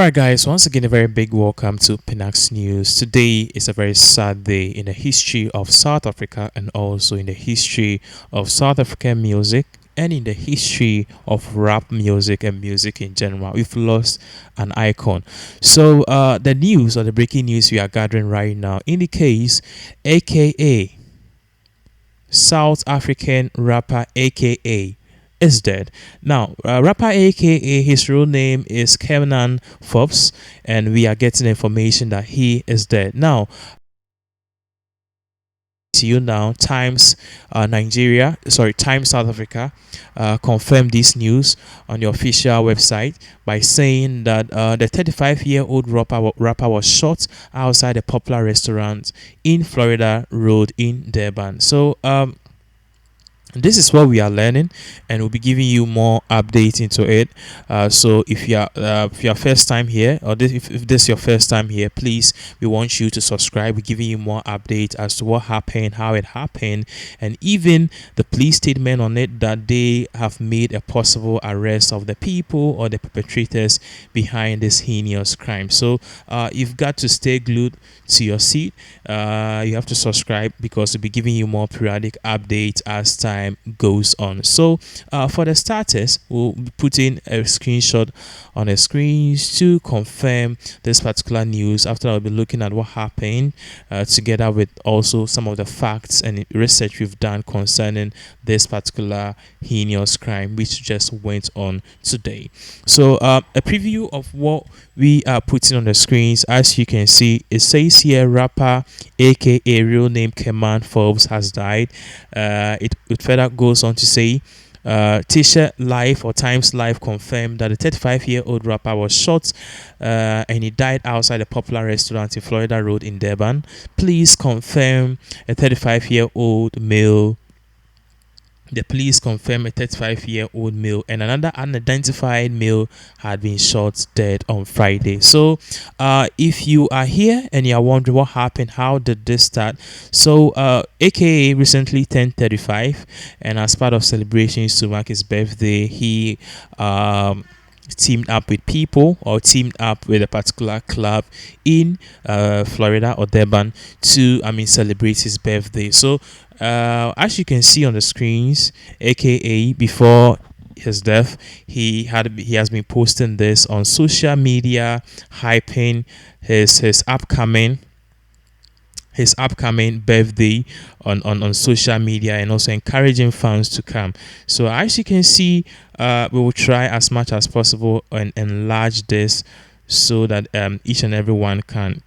Alright, guys, once again, a very big welcome to Pinax News. Today is a very sad day in the history of South Africa and also in the history of South African music and in the history of rap music and music in general. We've lost an icon. So, the news or the breaking news we are gathering right now indicates AKA South African rapper AKA is dead. Now, rapper AKA his real name is Kenan Forbes, and we are getting information that he is dead. Now, to you now, Times Times South Africa confirmed this news on the official website by saying that the 35-year-old rapper was shot outside a popular restaurant in Florida Road in Durban. So, this is what we are learning, and we'll be giving you more updates into it. So if you are first time here, or if this is your first time here, please, we want you to subscribe. We're giving you more updates as to what happened, how it happened, and even the police statement on it, that they have made a possible arrest of the people or the perpetrators behind this heinous crime. So you've got to stay glued to your seat. You have to subscribe because we'll be giving you more periodic updates as time goes on. So for the starters, we'll be putting a screenshot on the screens to confirm this particular news. After, I'll be looking at what happened together with also some of the facts and research we've done concerning this particular heinous crime which just went on today. So a preview of what we are putting on the screens. As you can see, it says here rapper aka real name Kenan Forbes has died. It further goes on to say T-shirt Live or Times Live confirmed that the 35-year-old rapper was shot and he died outside a popular restaurant in Florida Road in Durban. Please confirm a 35-year-old male. The police confirmed a 35-year-old male and another unidentified male had been shot dead on Friday. So if you are here and you are wondering what happened, how did this start? So AKA recently turned 35, and as part of celebrations to mark his birthday, he teamed up with people or teamed up with a particular club in Florida or Durban to celebrate his birthday. So as you can see on the screens, aka before his death, he has been posting this on social media, hyping his upcoming birthday on social media, and also encouraging fans to come. So as you can see, we will try as much as possible and enlarge this so that each and everyone can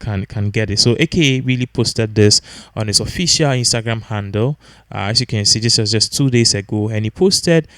get it. So AKA really posted this on his official Instagram handle. As you can see, this was just 2 days ago, and he posted,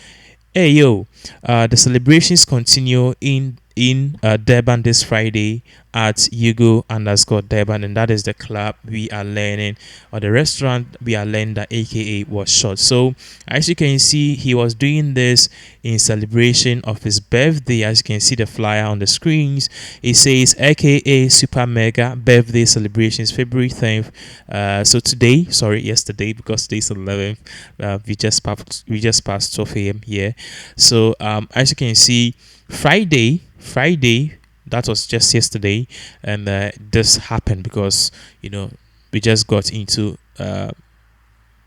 "Hey yo, the celebrations continue in Durban this Friday at Yugo_Durban," and that is the club we are learning, or the restaurant we are learning that AKA was shot. So as you can see, he was doing this in celebration of his birthday. As you can see the flyer on the screens, it says AKA Super Mega Birthday Celebrations February 10th. Yesterday, because today's 11th. We just passed 12 a.m. here. So as you can see, Friday, that was just yesterday, and this happened because we just got into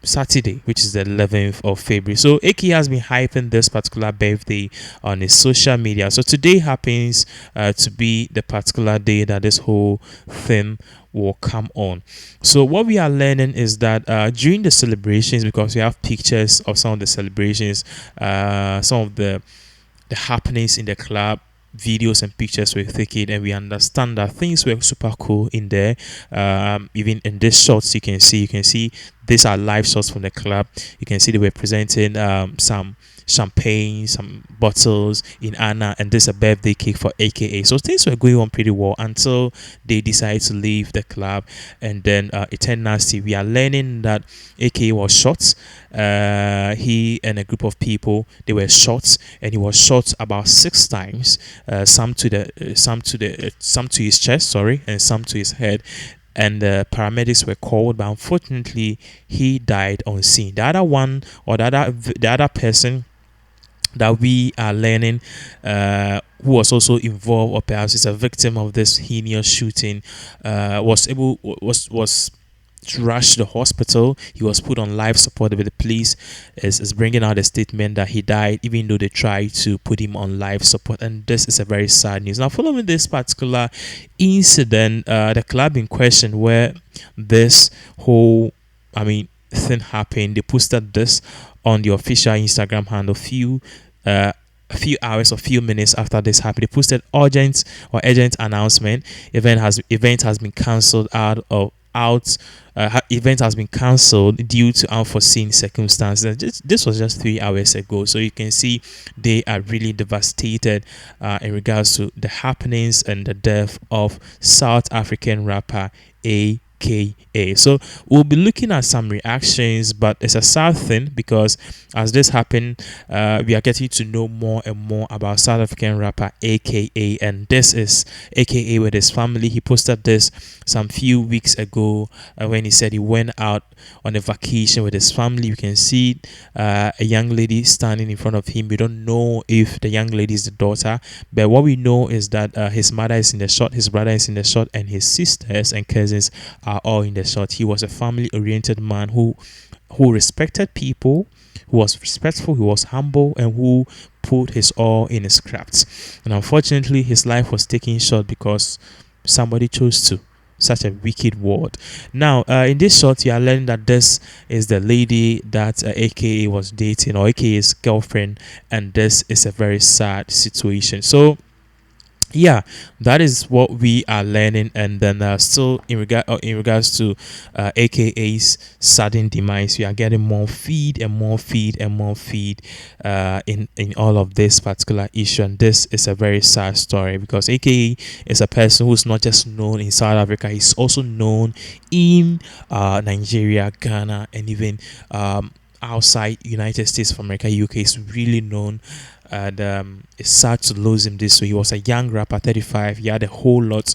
Saturday, which is the 11th of February. So Aki has been hyping this particular birthday on his social media. So today happens to be the particular day that this whole thing will come on. So what we are learning is that during the celebrations, because we have pictures of some of the celebrations, some of the happenings in the club, videos and pictures were taken, and we understand that things were super cool in there. Even in these shots, you can see these are live shots from the club. You can see they were presenting some champagne, some bottles in Anna, and this is a birthday cake for AKA. So things were going on pretty well until they decided to leave the club, and then it turned nasty. We are learning that AKA was shot. He and a group of people, they were shot, and he was shot about 6 times. Some to his chest, and some to his head. And the paramedics were called, but unfortunately he died on scene. The other one, or the other person that we are learning, who was also involved or perhaps is a victim of this heinous shooting, was rushed to the hospital. He was put on life support, but the police is bringing out a statement that he died even though they tried to put him on life support. And this is a very sad news. Now, following this particular incident, the club in question where this whole, I mean, thing happened, they posted this on the official Instagram handle uh, a few hours or few minutes after this happened. They posted urgent announcement. Event has been cancelled event has been cancelled due to unforeseen circumstances. This was just 3 hours ago, so you can see they are really devastated in regards to the happenings and the death of South African rapper AKA. So we'll be looking at some reactions, but it's a sad thing because as this happened, we are getting to know more and more about South African rapper AKA, and this is AKA with his family. He posted this some few weeks ago when he said he went out on a vacation with his family. You can see a young lady standing in front of him. We don't know if the young lady is the daughter, but what we know is that his mother is in the shot, his brother is in the shot, and his sisters and cousins are all in the shot. He was a family-oriented man who respected people, who was respectful, who was humble, and who put his all in his crafts. And unfortunately, his life was taken short because somebody chose to. Such a wicked word. Now, in this short, you are learning that this is the lady that AKA was dating, or AKA's girlfriend, and this is a very sad situation. So yeah, that is what we are learning. And then still in regards to AKA's sudden demise, we are getting more feed and more feed and more feed in all of this particular issue. And this is a very sad story because AKA is a person who's not just known in South Africa, he's also known in Nigeria, Ghana, and even outside United States of America, UK. Is really known, and it's sad to lose him this way. He was a young rapper, 35. He had a whole lot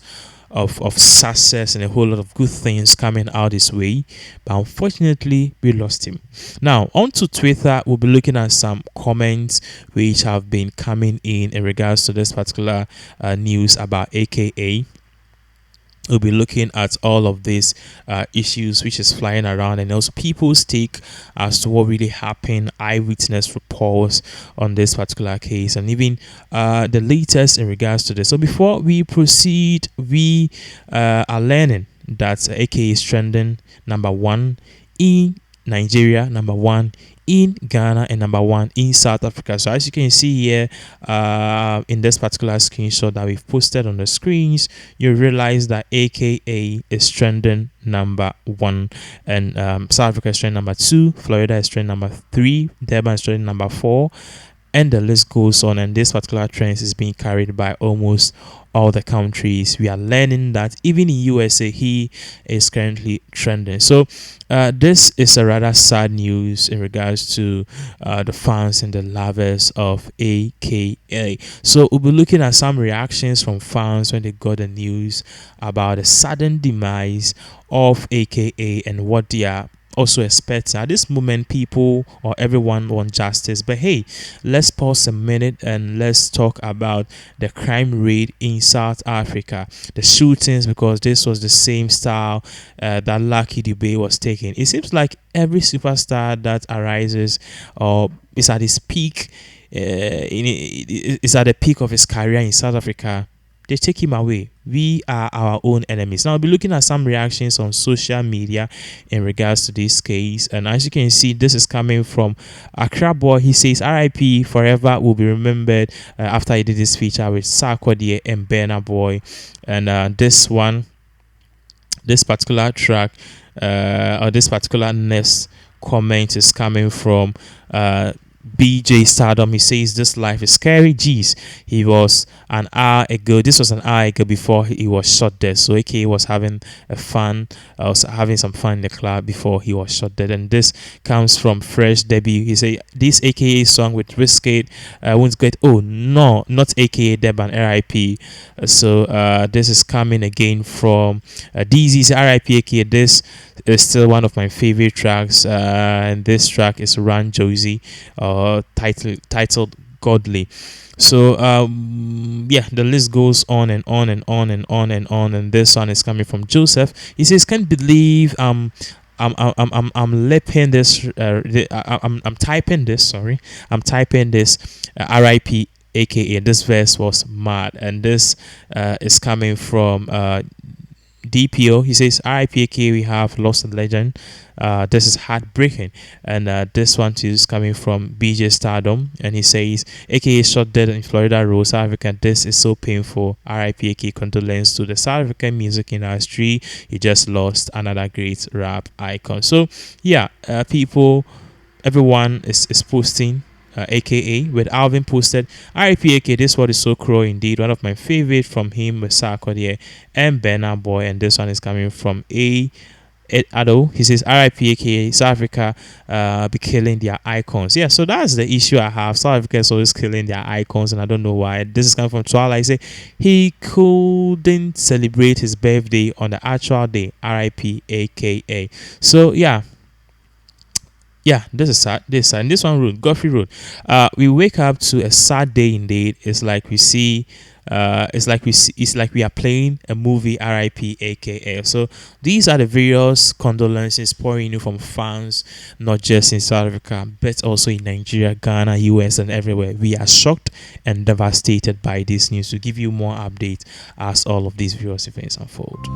of success and a whole lot of good things coming out his way, but unfortunately we lost him. Now on to Twitter, we'll be looking at some comments which have been coming in regards to this particular news about AKA. We'll be looking at all of these issues which is flying around, and also people's take as to what really happened, eyewitness reports on this particular case, and even the latest in regards to this. So before we proceed, we are learning that AK is trending #1 in Nigeria, #1 in Ghana, and #1 in South Africa. So as you can see here in this particular screenshot that we've posted on the screens, you realize that AKA is trending #1, and South Africa is trending #2, Florida is trending #3, Durban is trending #4, and the list goes on. And this particular trend is being carried by almost all the countries. We are learning that even in USA he is currently trending. So this is a rather sad news in regards to the fans and the lovers of AKA. So we'll be looking at some reactions from fans when they got the news about the sudden demise of AKA and what they are also expect. At this moment, people or everyone want justice, but hey, let's pause a minute and let's talk about the crime rate in South Africa, the shootings, because this was the same style that Lucky Dube was taking. It seems like every superstar that arises or is at his peak, is at the peak of his career in South Africa, they take him away. We are our own enemies. Now I'll be looking at some reactions on social media in regards to this case, and as you can see, this is coming from Accra Boy. He says RIP forever will be remembered after he did this feature with Sarkodie and Burna Boy. And this particular track or this particular next comment is coming from BJ Stardom. He says this life is scary. Geez, he was an hour ago. This was an hour ago before he was shot dead. So AKA was having was having some fun in the club before he was shot dead. And this comes from Fresh Debbie. He say this AKA song with Riskate won't get. Oh no, not AKA Deban RIP. So this is coming again from DZ's RIP AKA. This is still one of my favorite tracks, and this track is Run Josie, titled godly. So yeah, the list goes on and on and on and on and on. And this one is coming from Joseph. He says, "Can't believe I'm lipping this. I'm typing this. Sorry, I'm typing this. R.I.P. AKA this verse was mad, and this is coming from DPO. He says, RIPK, we have lost a legend. This is heartbreaking. And this one too is coming from BJ Stardom. And he says, AKA shot dead in Florida Road, South Africa. This is so painful. RIPK, condolence to the South African music industry. He just lost another great rap icon. So, yeah, people, everyone is posting aka with Alvin posted RIP aka this word is so cruel indeed. One of my favorite from him was Sarkodie and Bernard Boy, and this one is coming from Ed Ado. He says RIP aka South Africa be killing their icons. Yeah, so that's the issue I have. South Africa is always killing their icons, and I don't know why. This is coming from Twilight. Say he couldn't celebrate his birthday on the actual day. RIP aka. So yeah, this is sad. This is sad. And this one road, Godfrey Road. We wake up to a sad day indeed. It's like we see. It's like we are playing a movie. R.I.P. AKA. So these are the various condolences pouring in from fans, not just in South Africa, but also in Nigeria, Ghana, US, and everywhere. We are shocked and devastated by this news. To give you more updates as all of these various events unfold.